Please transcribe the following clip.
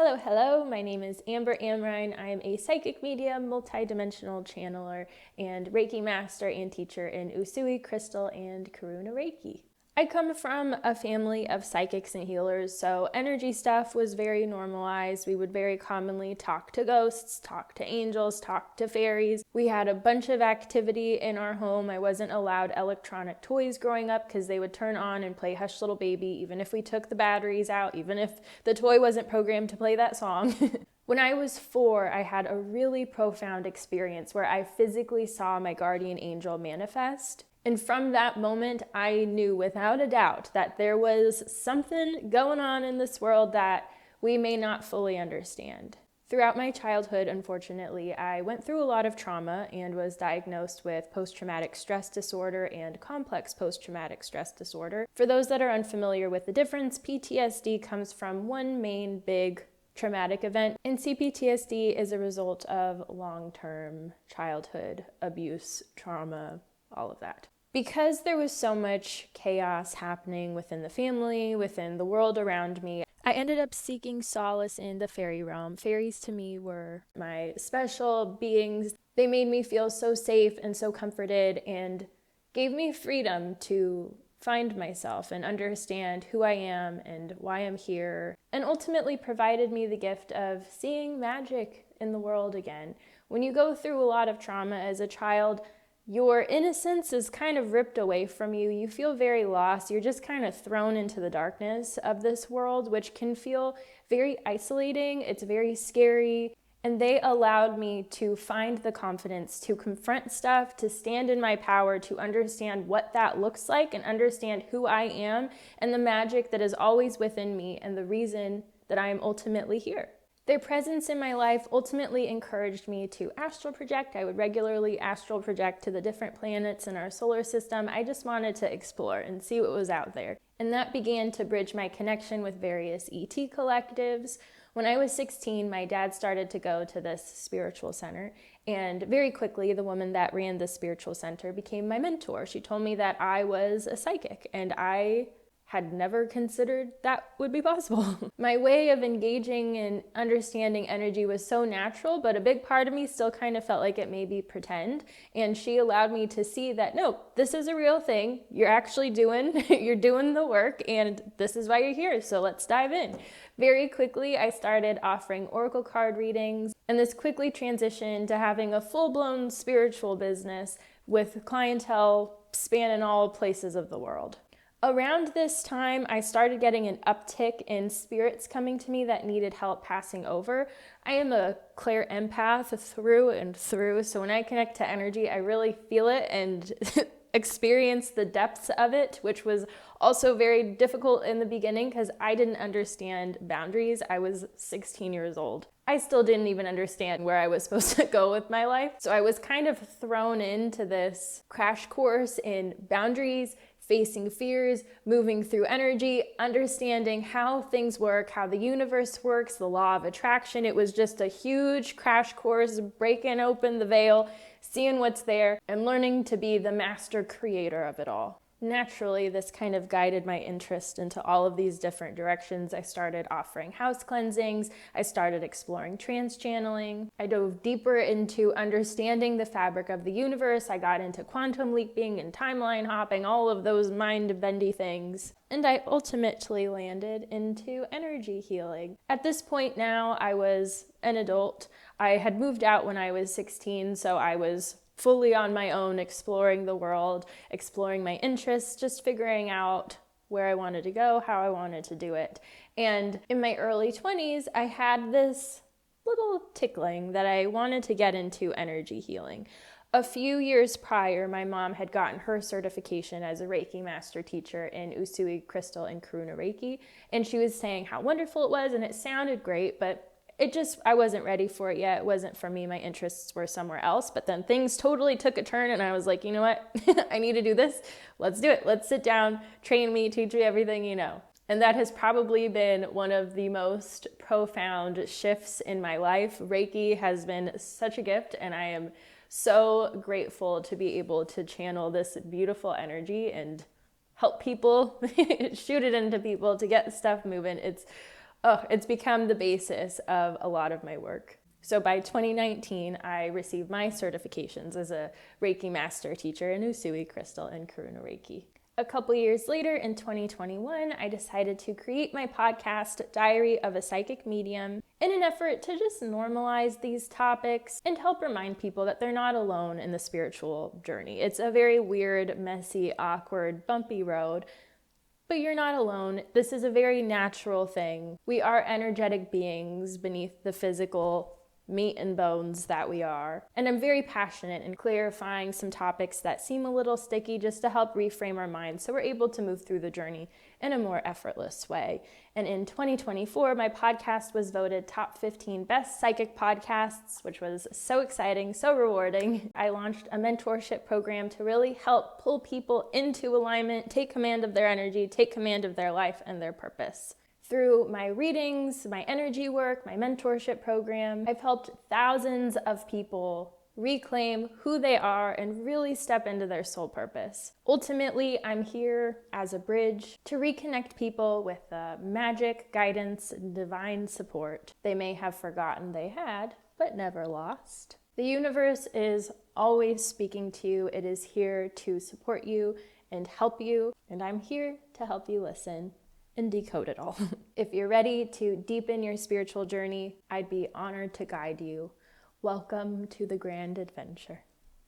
Hello, my name is Amrhein. I am a psychic medium, multidimensional channeler, and Reiki master and teacher in Usui, Crystal, and Karuna Reiki. I come from a family of psychics and healers, so energy stuff was very normalized. We would very commonly talk to ghosts, talk to angels, talk to fairies. We had a bunch of activity in our home. I wasn't allowed electronic toys growing up because they would turn on and play Hush Little Baby, even if we took the batteries out, even if the toy wasn't programmed to play that song. When I was 4, I had a really profound experience where I physically saw my guardian angel manifest. And from that moment, I knew without a doubt that there was something going on in this world that we may not fully understand. Throughout my childhood, unfortunately, I went through a lot of trauma and was diagnosed with post-traumatic stress disorder and complex post-traumatic stress disorder. For those that are unfamiliar with the difference, PTSD comes from one main big traumatic event, and CPTSD is a result of long-term childhood abuse, trauma, all of that. Because there was so much chaos happening within the family, within the world around me, I ended up seeking solace in the fairy realm. Fairies to me were my special beings. They made me feel so safe and so comforted and gave me freedom to find myself and understand who I am and why I'm here, and ultimately provided me the gift of seeing magic in the world again. When you go through a lot of trauma as a child, your innocence is kind of ripped away from you. You feel very lost. You're just kind of thrown into the darkness of this world, which can feel very isolating. It's very scary. And they allowed me to find the confidence to confront stuff, to stand in my power, to understand what that looks like and understand who I am and the magic that is always within me and the reason that I am ultimately here. Their presence in my life ultimately encouraged me to astral project. I would regularly astral project to the different planets in our solar system. I just wanted to explore and see what was out there. And that began to bridge my connection with various ET collectives. When I was 16, my dad started to go to this spiritual center, and very quickly the woman that ran the spiritual center became my mentor. She told me that I was a psychic, and I had never considered that would be possible. My way of engaging and understanding energy was so natural, but a big part of me still kind of felt like it may be pretend. And she allowed me to see that, no, this is a real thing. You're actually you're doing the work, and this is why you're here. So let's dive in. Very quickly, I started offering oracle card readings, and this quickly transitioned to having a full-blown spiritual business with clientele spanning all places of the world. Around this time, I started getting an uptick in spirits coming to me that needed help passing over. I am a clair empath through and through, so when I connect to energy, I really feel it and experience the depths of it, which was also very difficult in the beginning because I didn't understand boundaries. I was 16 years old. I still didn't even understand where I was supposed to go with my life. So I was kind of thrown into this crash course in boundaries, facing fears, moving through energy, understanding how things work, how the universe works, the law of attraction. It was just a huge crash course, breaking open the veil, seeing what's there, and learning to be the master creator of it all. Naturally, this kind of guided my interest into all of these different directions. I started offering house cleansings. I started exploring trance channeling. I dove deeper into understanding the fabric of the universe. I got into quantum leaping and timeline hopping, all of those mind-bendy things. And I ultimately landed into energy healing. At this point now, I was an adult. I had moved out when I was 16, so I was fully on my own, exploring the world, exploring my interests, just figuring out where I wanted to go, how I wanted to do it. And in my early 20s, I had this little tickling that I wanted to get into energy healing. A few years prior, my mom had gotten her certification as a Reiki master teacher in Usui, Crystal, and Karuna Reiki, and she was saying how wonderful it was, and it sounded great, but I wasn't ready for it yet. It wasn't for me. My interests were somewhere else. But then things totally took a turn, and I was like, you know what? I need to do this. Let's do it. Let's sit down, train me, teach me everything you know. And that has probably been one of the most profound shifts in my life. Reiki has been such a gift, and I am so grateful to be able to channel this beautiful energy and help people, shoot it into people to get stuff moving. It's It's become the basis of a lot of my work. So by 2019, I received my certifications as a Reiki master teacher in Usui Crystal and Karuna Reiki. A couple years later, in 2021, I decided to create my podcast, Diary of a Psychic Medium, in an effort to just normalize these topics and help remind people that they're not alone in the spiritual journey. It's a very weird, messy, awkward, bumpy road, but you're not alone. This is a very natural thing. We are energetic beings beneath the physical meat and bones that we are. And I'm very passionate in clarifying some topics that seem a little sticky just to help reframe our minds so we're able to move through the journey in a more effortless way. And in 2024, my podcast was voted top 15 best psychic podcasts, which was so exciting, so rewarding. I launched a mentorship program to really help pull people into alignment, take command of their energy, take command of their life and their purpose. Through my readings, my energy work, my mentorship program, I've helped thousands of people reclaim who they are and really step into their soul purpose. Ultimately, I'm here as a bridge to reconnect people with magic, guidance, and divine support they may have forgotten they had, but never lost. The universe is always speaking to you. It is here to support you and help you, and I'm here to help you listen and decode it all. If you're ready to deepen your spiritual journey, I'd be honored to guide you. Welcome to the grand adventure.